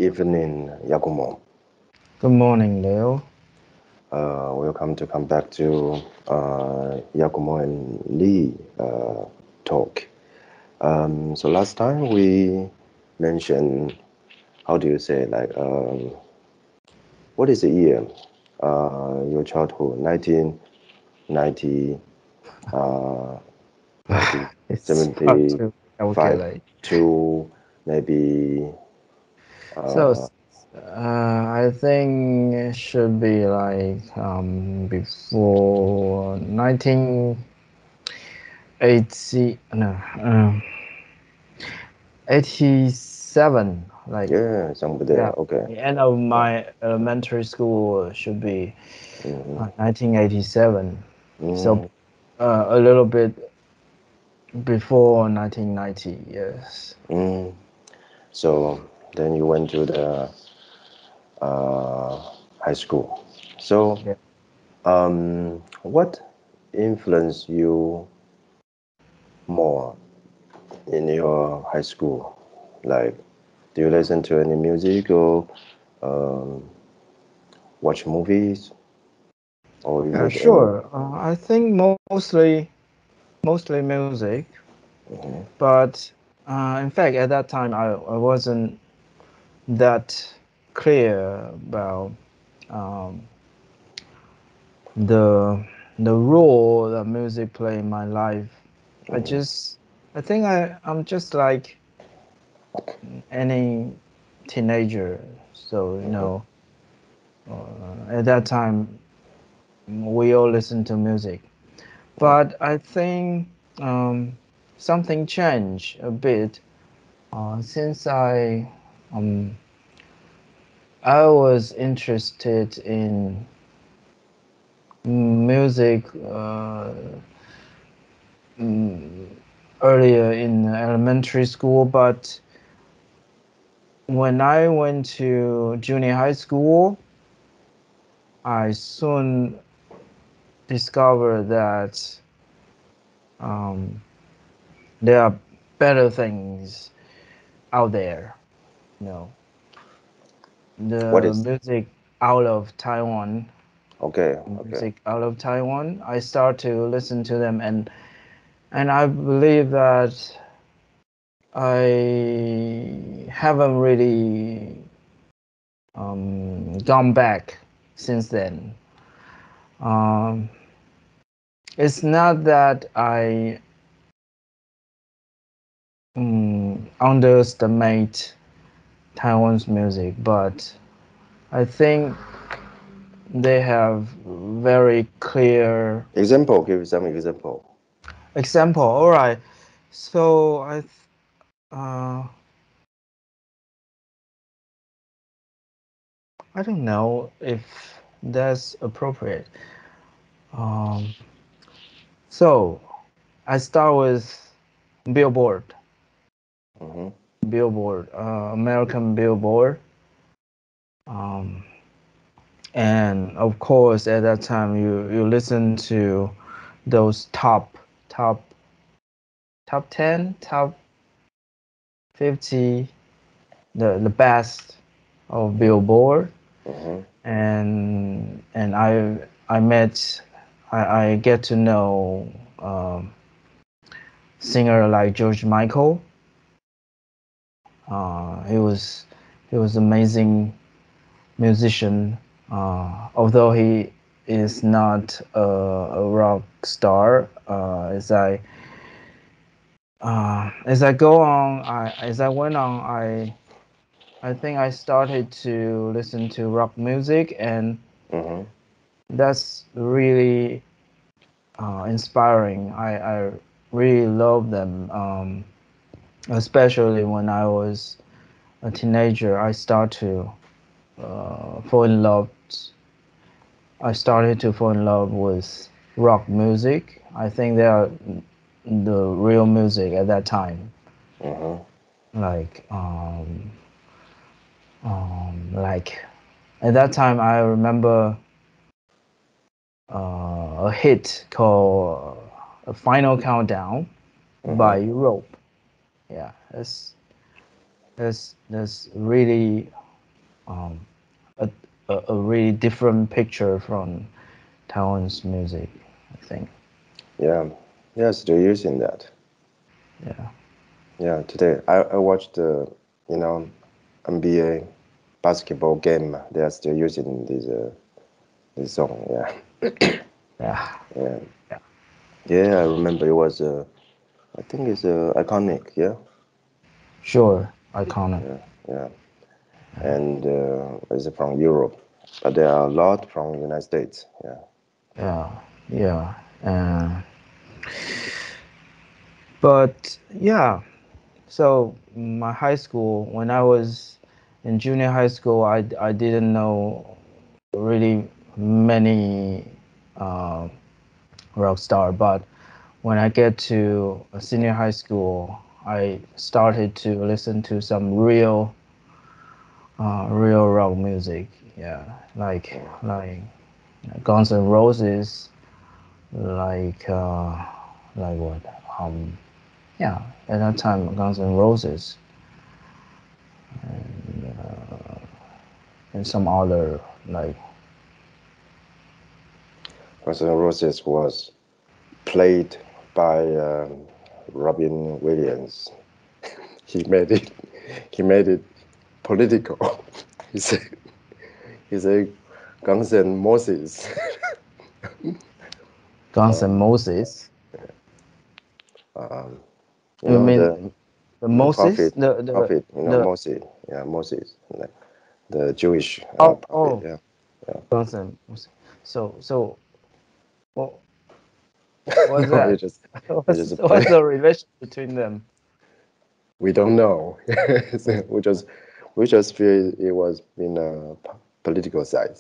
evening, Yakumo. Good morning, Liao. Welcome to come back to Yakumo and Lee talk. So last time we mentioned, how do you say, what is the year? Your childhood, 1990, uh, It's hard 1975 to calculate. to maybe So, uh, I think it should be like before 1980, no, 87, like, yeah, somewhere there. yeah, Okay. the end of Yeah. my elementary school should be Mm-hmm. 1987. So, Mm, a little bit before 1990, yes. mm. So then you went to the uh, high school. So Yeah. what influenced you more in your high school? Like, do you listen to any music or um, watch movies or you Yeah, read any? sure. I think mostly music, Mhm. but in fact, at that time, I wasn't that clear about um, the the role that music play in my life. I Mhm. just I think I'm just like any teenager. So Mhm. at that time, we all listen to music. But I think um, something changed a bit since um, I was interested in music mm, earlier in elementary school, but when I went to junior high school, I soon discovered that um, there are better things out there. You know, What the is? music out of Taiwan, Okay. Okay. I start to listen to them, and I believe that I haven't really gone back since then. Um, it's not that I underestimate Taiwan's music, but I think they have very clear Example. Give some example. example. All right, so uh, I don't know if that's appropriate. Um, so I start with Billboard, Mm-hmm. American Billboard, um, and of course at that time you listen to those top top 10, top 50, the best of Billboard, Mm-hmm. and I met I get to know singer like George Michael. He was amazing musician. Although he is not a rock star, as I go on, as I went on, I think I started to listen to rock music, and Mm-hmm. that's really inspiring. I really love them, especially when I was a teenager. Fall in love. I started to fall in love with rock music. I think they are the real music at that time. Mm-hmm. Like like at that time, I remember a hit called "A Final Countdown" Mm-hmm. by Europe. Yeah, that's really. um, a, a really different picture from Taiwan's music, I think. Yeah, yeah, still using that. Yeah, Yeah, today I watched the, you know, NBA basketball game. They are still using this song. Yeah, yeah, yeah, yeah. yeah. I remember it was I think it's iconic. Yeah, Sure, iconic. yeah, yeah. And it's from Europe, but there are a lot from United States. Yeah. Yeah, yeah. Uh, but yeah, so my high school, when I was in junior high school, I didn't know really many uh, rock star, but when I get to a senior high school, I started to listen to some real rock music. Yeah, like Guns N' Roses, like like what? Yeah, at that time Guns N' Roses and some other like Guns N' Roses was played by Robin Williams. He made it. He made it political. he said. He said, Guns N' Moses. Guns N' Moses. um, you You know mean the the Moses? prophet, The prophet. You know the Moses. Yeah, Moses, the Jewish oh prophet. oh Yeah, yeah. Guns N' Moses. So what what's No, that? it just What's the relation between them? we don't know. We just feel it was in a political side.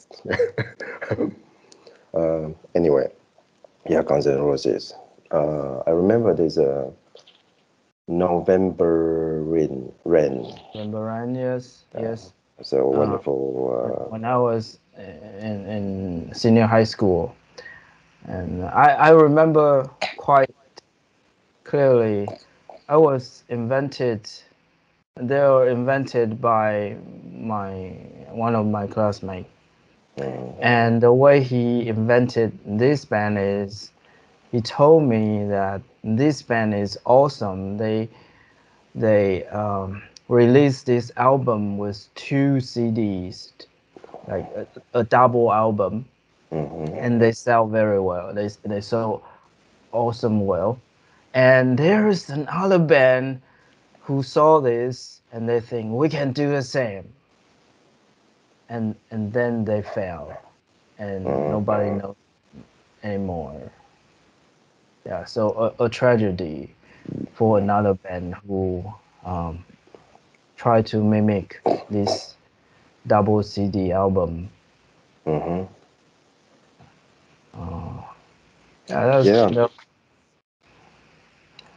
Anyway, yeah, Guns N' Roses. I remember there's a November rain. Remember, yes, Yeah, yes. it's a Uh, wonderful. when I was in senior high school, and I remember quite clearly. I was invented. They were invented by my one of my classmates, and the way he invented this band is he told me that this band is awesome. They released this album with two CDs, like a double album, and they sell very well. They sell awesome well. And there is another band who saw this and they think we can do the same, and then they fail, and nobody knows anymore. Yeah, so a tragedy for another band who um, tried to mimic this double CD album. Hmm. Yeah, that's Yeah, that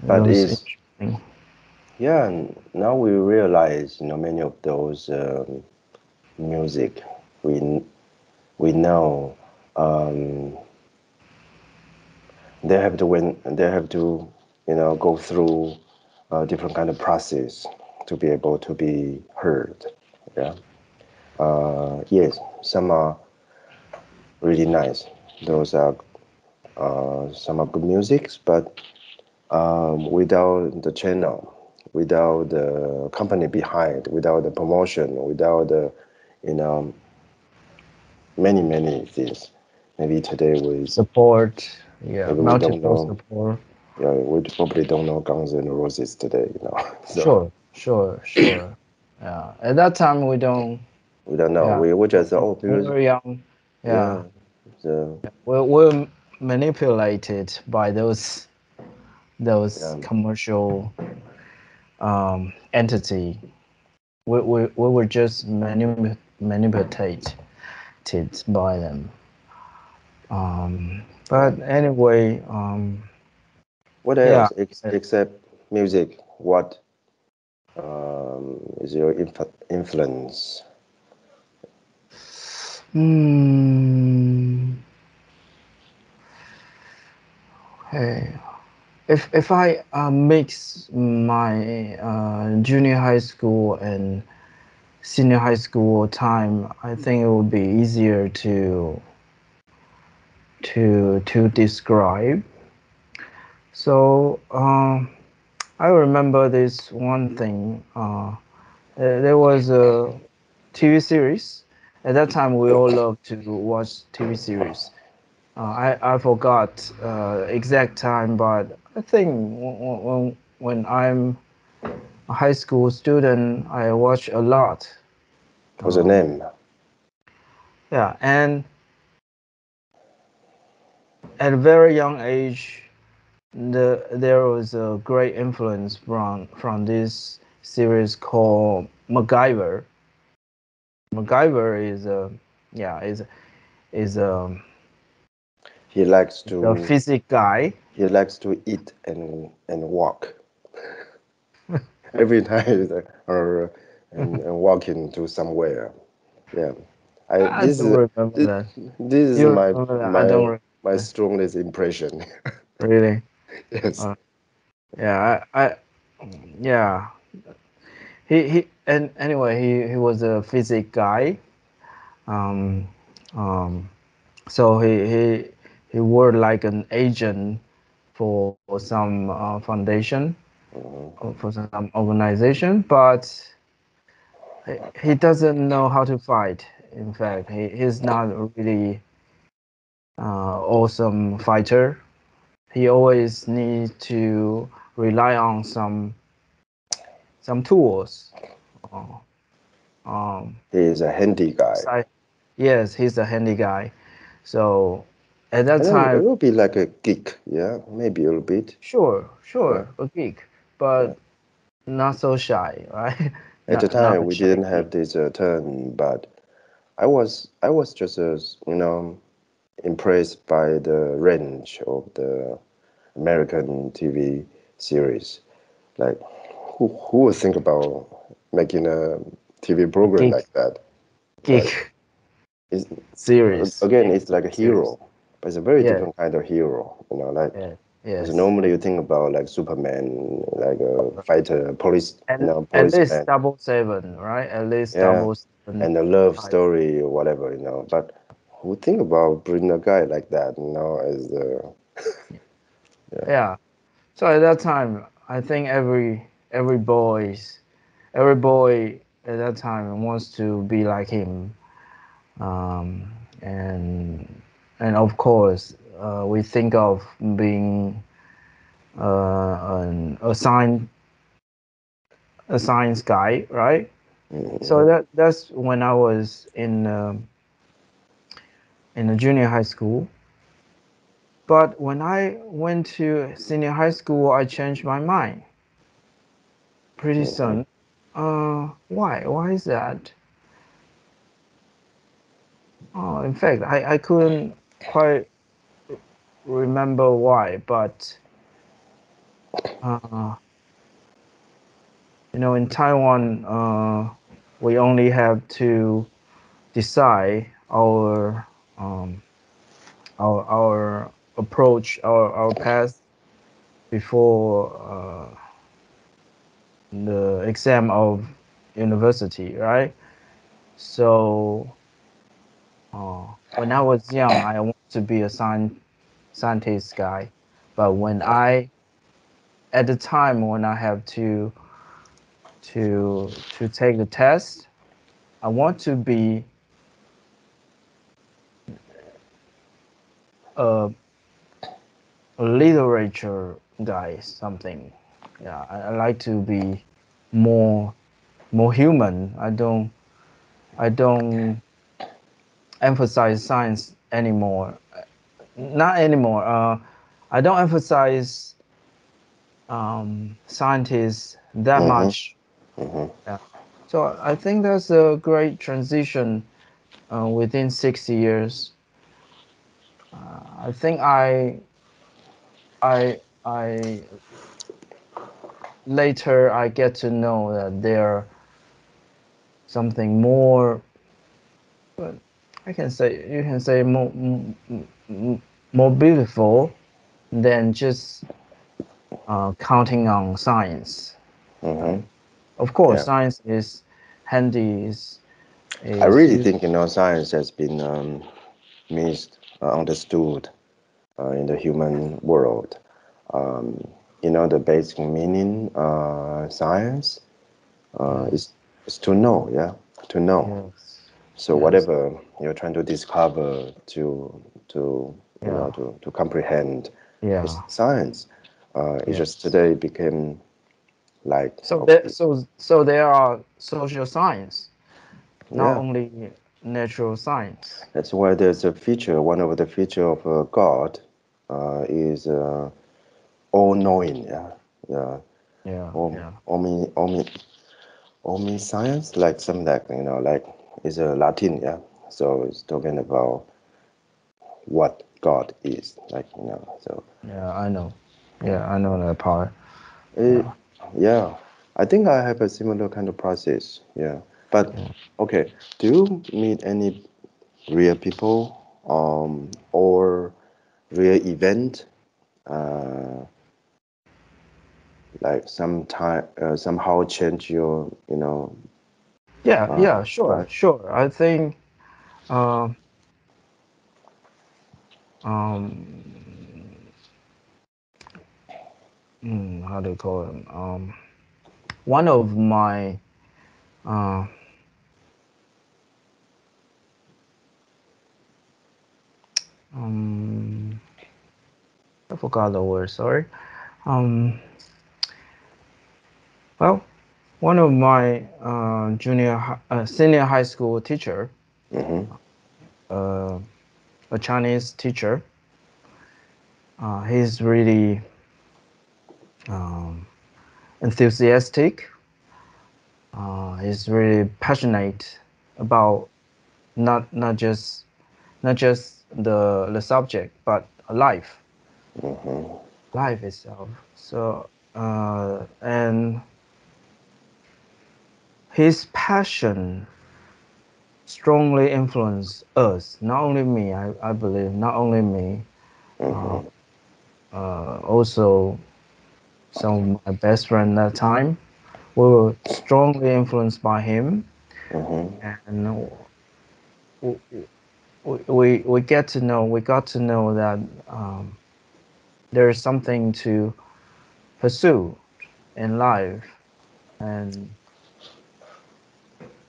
but was it's interesting. yeah. Now we realize, many of those music we we know um, they have to go through a different kind of process to be able to be heard. Yeah. Yes, some are really nice. Those are some are good musics, but without the channel, without the company behind, without the promotion, without the, you know, many things. Maybe today Support, yeah, maybe we don't multiple know. support. Yeah, we probably don't know Guns N' Roses today. So Sure. Yeah, at that time we don't. we don't know. Yeah, We just we because were young. Yeah, yeah, so we're manipulated by those yeah, commercial entity. We were just manipulated by them. yeah. But anyway, What yeah. else except music? What is your influence? Hmm. Hey, if I mix my junior high school and senior high school time, I think it would be easier to describe. So I remember this one thing. There was a TV series. At that time, we all loved to watch TV series. I forgot exact time, but I think when I'm a high school student, I watch a lot. What's the name? Yeah, and at a very young age, there was a great influence from this series called MacGyver. MacGyver is a yeah is He likes a to physics guy. he likes to eat and walk every time he's like, or and walking to somewhere. Yeah, I I this don't is remember this, that. this is You remember that? I don't my remember. strongest impression. Really? Yes. Uh, yeah, yeah. He and anyway, he was a physics guy. Um, um, so he worked like an agent for some foundation Mhm. or for some organization, but he doesn't know how to fight. In fact, he's not really awesome fighter. He always needs to rely on some tools. Uh, um, He is a handy guy. side. Yes, he's a handy guy. So at that I think it time, will be like a geek. Yeah, maybe a little bit. Yeah, sure, a geek, yeah. but not so shy, right? At the Not time, a we shy didn't geek. have this term, but I was just impressed by the range of the American TV series. Like, who would think about making a TV A program geek, like that? Right? geek It's, series, again, geek it's like a series. hero, but it's a very Yeah, different kind of hero. Like yeah, because yes. normally you think about like Superman, like a fighter, police, And at least policeman, 7, right? At least yeah, 7 and the love type. story or whatever. But who think about bringing a guy like that, as yeah. Yeah. So at that time, I think every boy at that time wants to be like him. Um, and of course, we think of being a science guy, right? So Mhm. that's when I was in a junior high school. But when I went to senior high school, I changed my mind pretty Mhm. soon. Why? Why is that? Oh, in fact, I couldn't quite remember why, but uh, in Taiwan, we only have to decide um, our approach, our path before the exam of university, right? So when I was young, I wanted to be a scientist guy, but at the time when I have to take the test, I want to be a, a literature guy, something. Yeah, I like to be more more human. I don't emphasize science anymore. Not anymore. I don't emphasize scientists that Mhm. much. Mhm. Yeah. So I think that's a great transition within 6 years. I think I later I get to know that there something more. But I can say you can say more beautiful than just counting on science. Mhm. Right? Of course, Yeah. science is handy I is really used. think science has been misunderstood in the human world. Um, the basic meaning science Yes, is to know, yeah, to know. yes, So yes, whatever you're trying to discover, to yeah, to comprehend, yeah, is science. It just yes. today became like So okay, there are social science, not yeah. only natural science. That's why there's a feature. One of the feature of God is all knowing. Yeah, yeah. Yeah, yeah, Omniscience, like something like like is a Latin. Yeah. So it's talking about what God is, like So yeah. I know. yeah, Yeah, I know that part. Eh, Yeah, yeah. I think I have a similar kind of process. Yeah. But yeah. okay, do you meet any real people or real event uh, like sometime somehow change your Yeah, yeah, sure, life? sure. I think um um how do you call it? One of my uh um I forgot the word, sorry. Um well, one of my senior high school teacher, Mm-hmm. uh a Chinese teacher, he's really um enthusiastic. He's really passionate about not just the subject, but life, Mm-hmm. life itself. So and his passion strongly influenced us, not only me. I believe not only me, uh, Mm-hmm. also some of my best friend that time. We were strongly influenced by him, Mm-hmm. and we get to know we got to know that there is something to pursue in life, and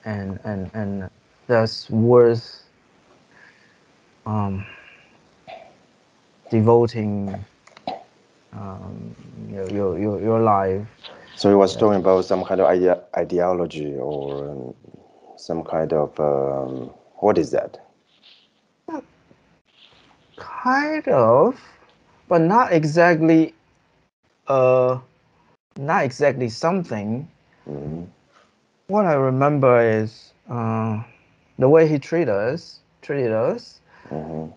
and that's worth um, devoting your life. So he was That's talking about some kind of ideology or some kind of what is that? kind of, but uh not exactly something. Mm-hmm. What I remember is the way he treated us, Mm-hmm.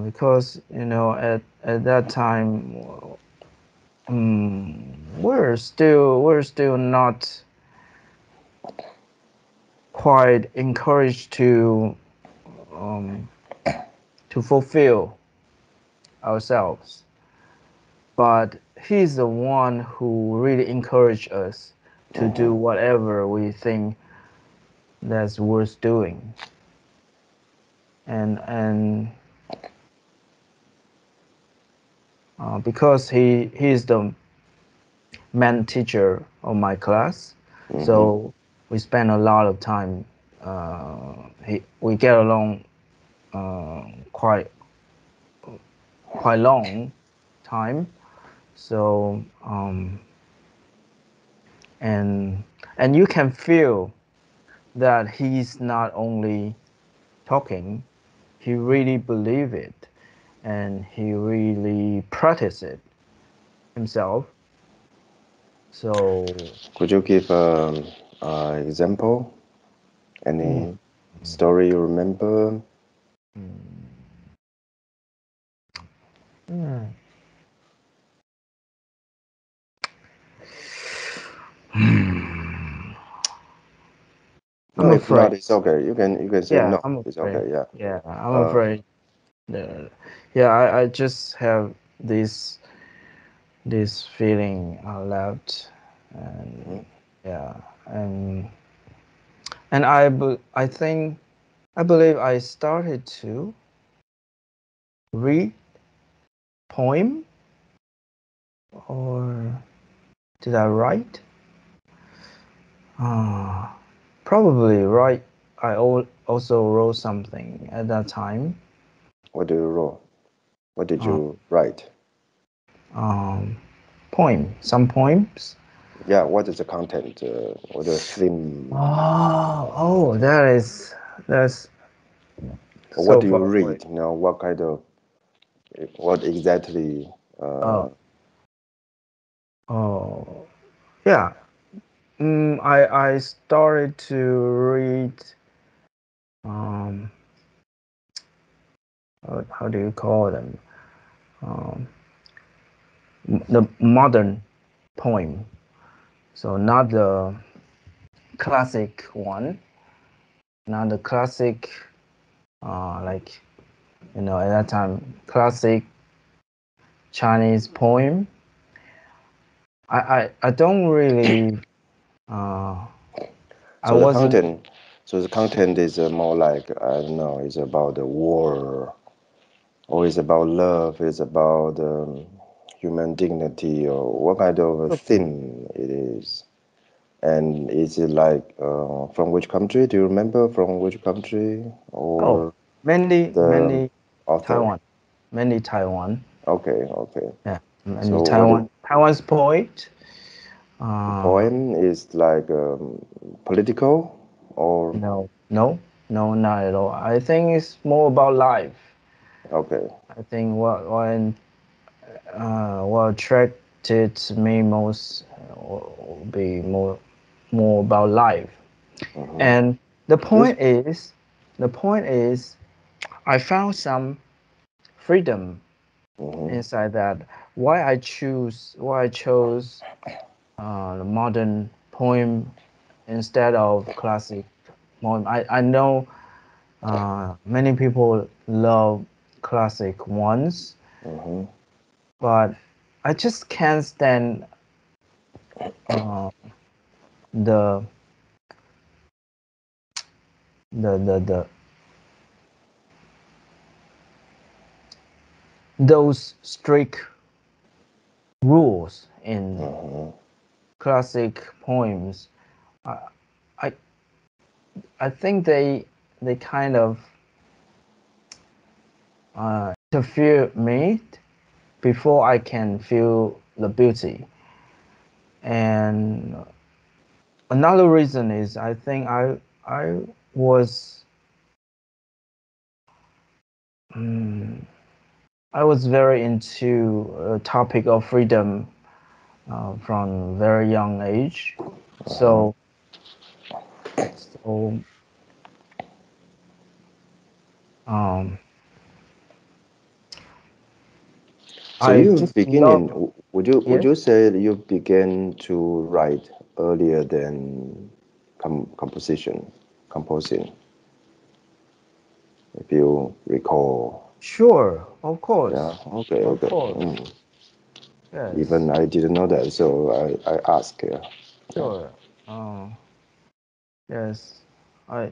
because at that time, we're still not quite encouraged um, to fulfill ourselves, but he's the one who really encouraged us to do Mm-hmm. whatever we think that's worth doing, and because he's the main teacher of my class, Mm-hmm. so we spend a lot of time. We get along quite long time. So and you can feel that he's not only talking, he really believe it, and he really practice it himself. So Could you give example? mm, Any story you remember? mm, No, I'm if not, afraid. it's okay. You can say Yeah, no. I'm It's afraid. okay. Yeah. Yeah, I'm Uh, afraid. Uh, yeah, I just have this feeling left, and mhm. yeah, and and I think I believe I started to read poem, or did I write? Uh, Probably write. Also wrote something at that time. What do you wrote? What did Uh, you write? um, some poems. Yeah, what is the content? What the theme? Oh, that's Or what so do you far away. read? What kind of, what exactly? Oh, oh, yeah. I started to read. Um, how do you call them? Um, the modern poem. So not the classic one, not the classic, like at that time, classic Chinese poem. I don't really. Uh, I So the wasn't. content, so the content is more like, I don't know, it's about the war, or it's about love, it's about human dignity, or what kind of a theme it is. And is it like from which country? Do you remember from which country Oh, or mainly the mainly author? Taiwan, mainly Taiwan. Okay, okay. Yeah, mainly So what is Taiwan's poet. the Uh, poem is like political or no, no, no, not at all. I think it's more about life. okay. I think what attracted me most will be more about life. Mm-hmm. And This. the point is, I found some freedom Mm-hmm. inside that. Why I chose the modern poem instead of classic poem. I know many people love classic ones, Mm-hmm. but I just can't stand uh, the the those strict rules in Mm-hmm. classic poems. I I, I think they kind of interfere me before I can feel the beauty. And another reason is I think I was mm, I was very into a topic of freedom from very young age. Uh-huh. So so um, So I you just beginning, love. would Yes, you say that you began to write earlier than composition, composing, if you recall? sure, Yeah. Okay. of Okay. course, Mm. yes, Even I didn't know that, so I ask. Yeah. Yeah. sure. Uh, yes, I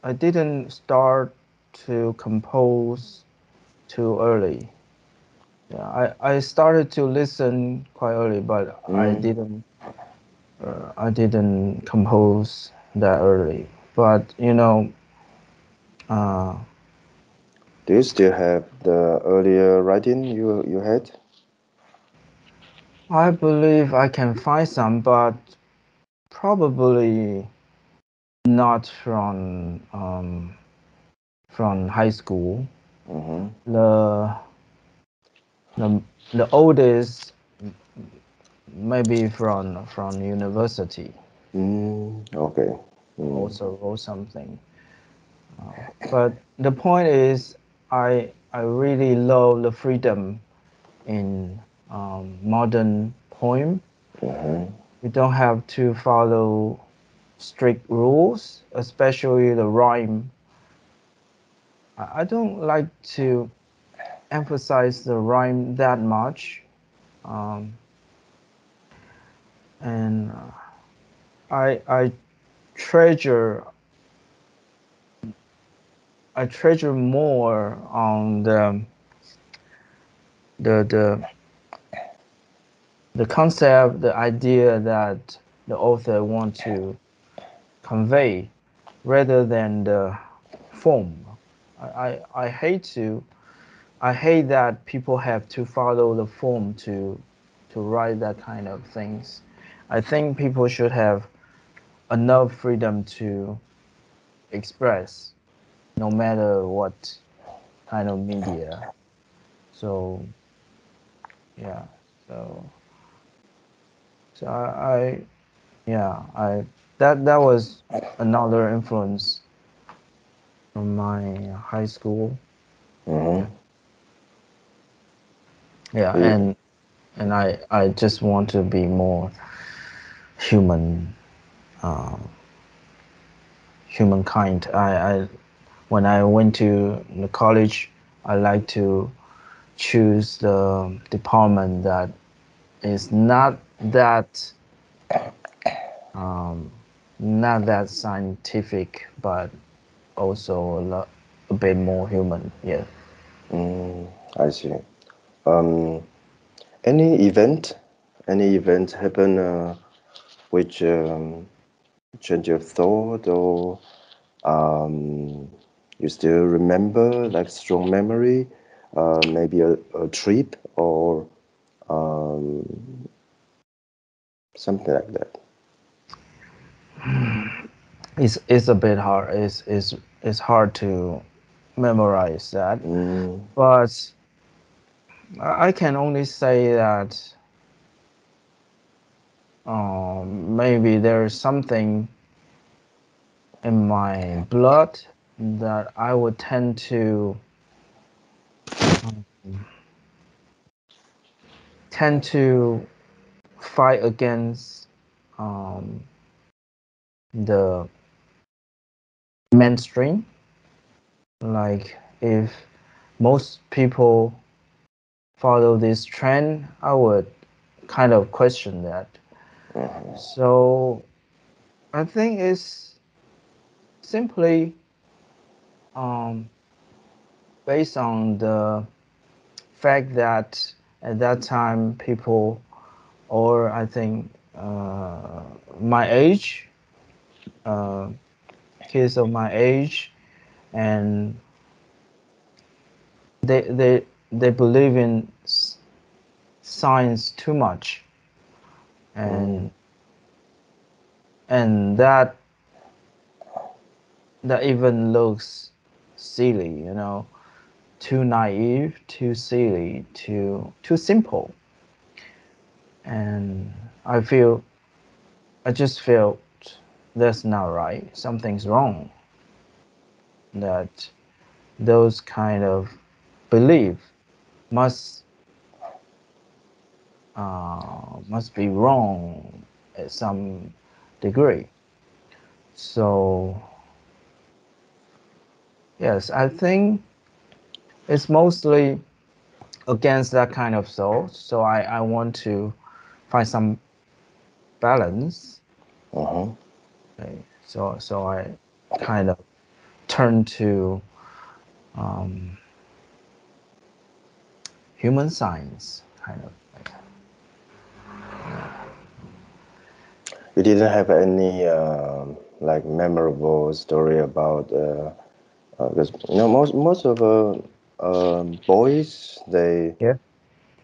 I didn't start to compose too early. Yeah, I started to listen quite early, but Mm. I didn't compose that early. But uh, Do you still have the earlier writing you had? I believe I can find some, but probably not from high school. Mm-hmm. The the the oldest maybe from university. Okay. Mm. Also wrote something. But the point is, I really love the freedom in modern poem. Uh-huh. You don't have to follow strict rules, especially the rhyme. I don't like to emphasize the rhyme that much, um, and I treasure. I treasure more on the the the concept, the idea that the author want to convey, rather than the form. I hate to I hate that people have to follow the form to write that kind of things. I think people should have enough freedom to express, no matter what kind of media. So yeah, so so yeah, I that was another influence from my high school. Mm-hmm. Yeah, yeah, Yeah. and I just want to be more human, uh, humankind. I when I went to the college, I like to choose the department that is um, not that scientific, but also a bit more human. Yeah. Mm, I see. Um, any event, any event happen which change your thought, or um, you still remember like strong memory, maybe a trip or um, something like that. It's a bit hard. It's hard to memorize that, Mm, but I can only say that maybe there's something in my blood that I would um, tend to fight against um, the mainstream. Like if most people follow this trend, I would kind of question that. mhm, So I think it's simply um, based on the fact that at that time people, or I think my age, uh, kids of my age, and they they they believe in science too much, mm, and and that even looks silly, too naive, too silly, too simple. And I feel I just felt that's not right. Something's wrong. That those kind of belief must must be wrong at some degree. So yes, I think it's mostly against that kind of thought. So I want to find some balance. mhm. Okay? So I kind of turn to um, human science, kind of like yeah. You didn't have any like memorable story about because most of boys Yeah.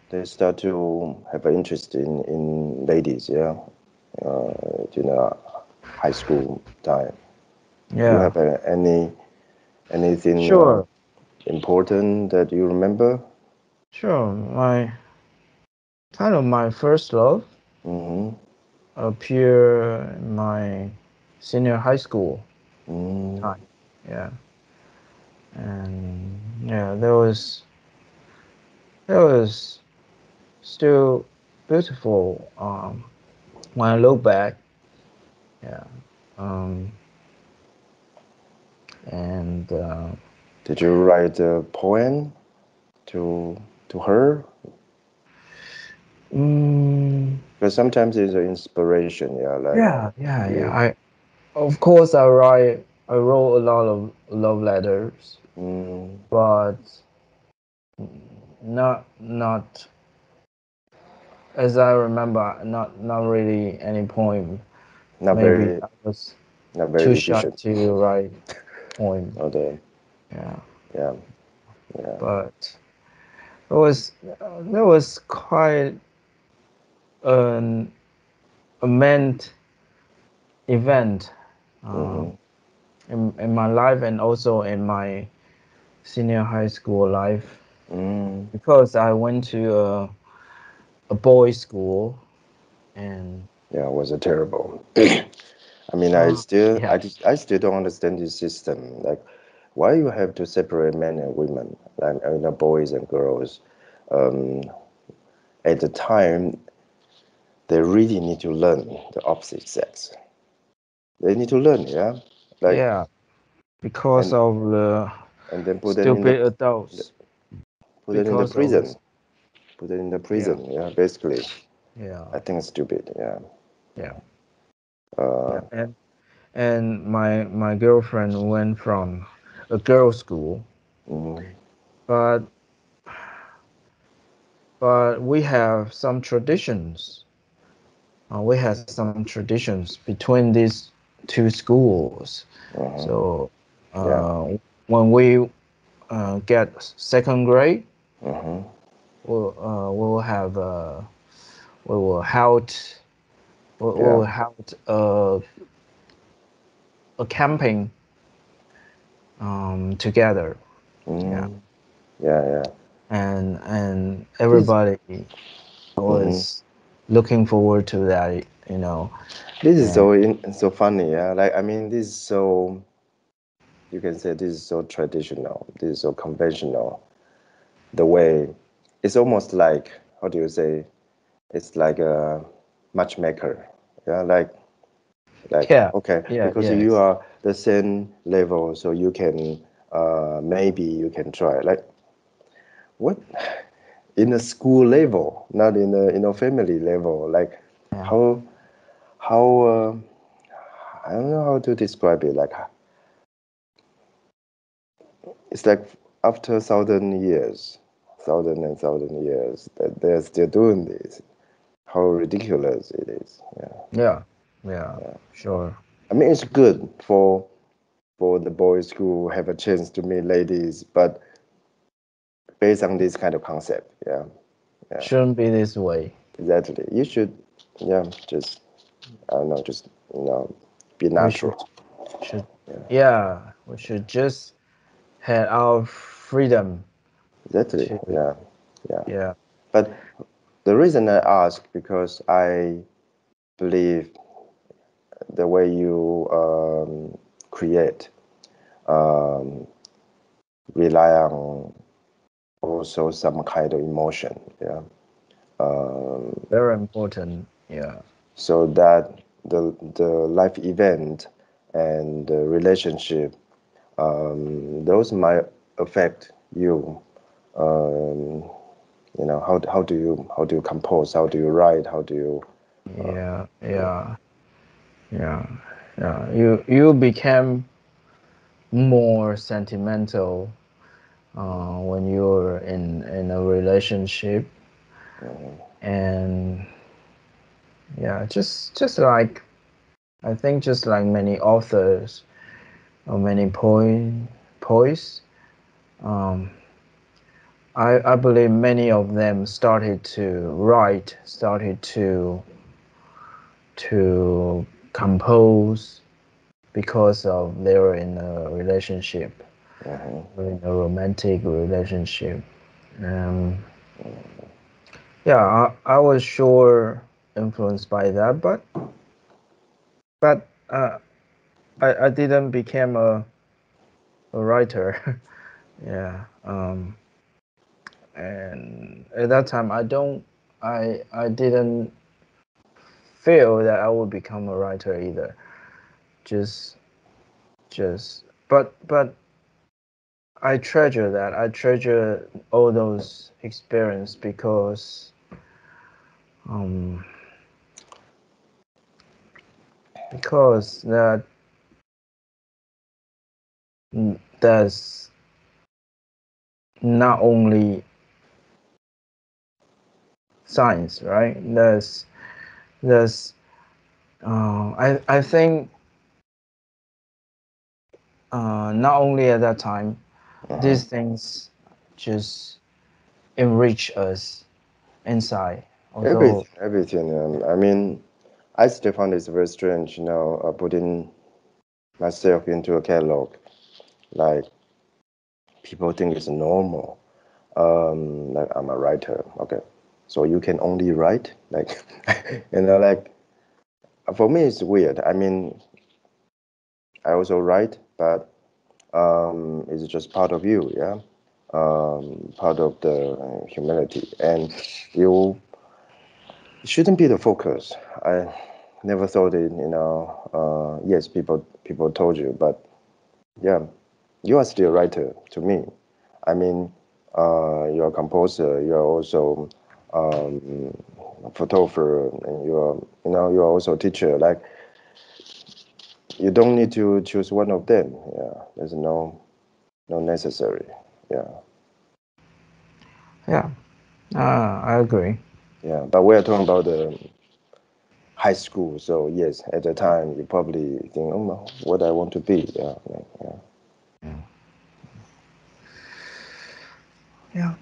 they start to have an interest in ladies, yeah, you know, high school time. You Yeah. have anything Sure. important that you remember? Sure. My first love Mm-hmm. appeared in my senior high school Mm, time. Yeah. And yeah, there was still beautiful when I look back. Yeah. Um, and did you write a poem to her? mm, Because sometimes it's an inspiration, yeah, like yeah, yeah, yeah. you. Of course, I write. I wrote a lot of love letters, Mm, but not as I remember, not really any poem. not Maybe very I was not too very shy efficient. to write poem. Not Yeah, yeah, yeah. but there was quite an immense event Mm-hmm. in my life and also in my senior high school life Mm, because I went to a boys' school and yeah, it was a terrible. I mean, yeah, I still don't understand this system. Like, why you have to separate men and women, like, boys and girls? Um, at the time, they really need to learn the opposite sex. They need to learn, yeah, like, yeah, because and of the and then stupid adults, put them in the because of prison, this, put them in the yeah, prison, yeah. Basically, yeah, I think it's stupid, yeah. yeah, Uh, yeah, and my girlfriend went from a girls' school, mm, but we have some traditions. We had some traditions between these two schools. uh-huh, So yeah, when we get second grade, uh-huh, we'll have we will held we yeah, will held a camping together. Yeah, mm, yeah, yeah. and This, everybody mhm. was looking forward to that. You know, This is and so funny, yeah. Like, I mean, this is so, you can say this is so traditional. This is so conventional. The way it's almost like, how do you say? It's like a matchmaker, yeah. Like, yeah, okay, yeah, because you yes, are the same level, so you can maybe you can try. Like, what, in a school level, not in a family level. Like, yeah, how how I don't know how to describe it. Like, it's like after thousand years, thousand and thousand years, that they're still doing this. How ridiculous it is. Yeah, yeah, yeah, yeah. sure. I mean, it's good for the boys who have a chance to meet ladies, but based on this kind of concept, yeah, yeah, Shouldn't be this way. exactly. You should, yeah, just I don't know, just be We should yeah, yeah, we should just have our freedom exactly, to yeah, yeah. yeah, But the reason I ask because I believe the way you create um, rely on also some kind of emotion, yeah. Um, very important. Yeah, so that the life event and the relationship, those might affect you. Um, how do you compose? How do you write? How do you yeah, yeah, yeah, yeah. You became more sentimental when you're in a relationship, and yeah, just like I think just like many authors or many poets, um, I believe many of them started to write, started to compose because of they were in a relationship, in a romantic relationship. Um, yeah, I was sure influenced by that, but I didn't become a writer. Yeah, and at that time I didn't feel that I would become a writer either. Just but I treasure that. I treasure all those experience um because that there's not only science, right? There's I think not only at that time, these things just enrich us inside. Although, Everything. I mean, I still find it very strange, putting myself into a catalog. Like people think it's normal. Like I'm a writer. Okay, so you can only write. Like, like for me it's weird. I mean, I also write, but it's just part of you. Yeah, part of the humanity, and you it shouldn't be the focus. I never thought it. Yes, people told you, but yeah, you are still a writer to me. I mean, you're a composer. You're also a photographer, and you're also a teacher. Like you don't need to choose one of them. Yeah, there's no necessary. Yeah, yeah, I agree. yeah. But we're talking about the high school. So yes, at the time you probably think, oh, no, what I want to be. Yeah, yeah, Yeah.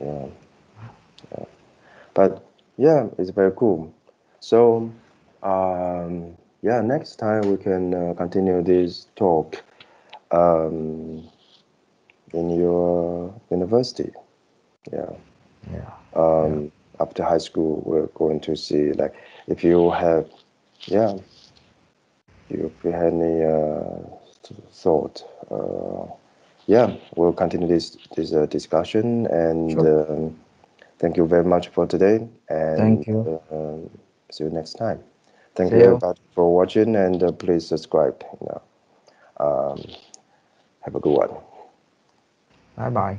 yeah. But yeah, it's very cool. So yeah, next time we can continue this talk um, in your university. Yeah. Yeah. Yeah. After high school, we're going to see like if you have, yeah, if you had any thought. Yeah, we'll continue this discussion, and Sure. thank you very much for today, and Thank you. see you next time. Thank See you you. everybody for watching, and please subscribe. Have a good one. Bye bye.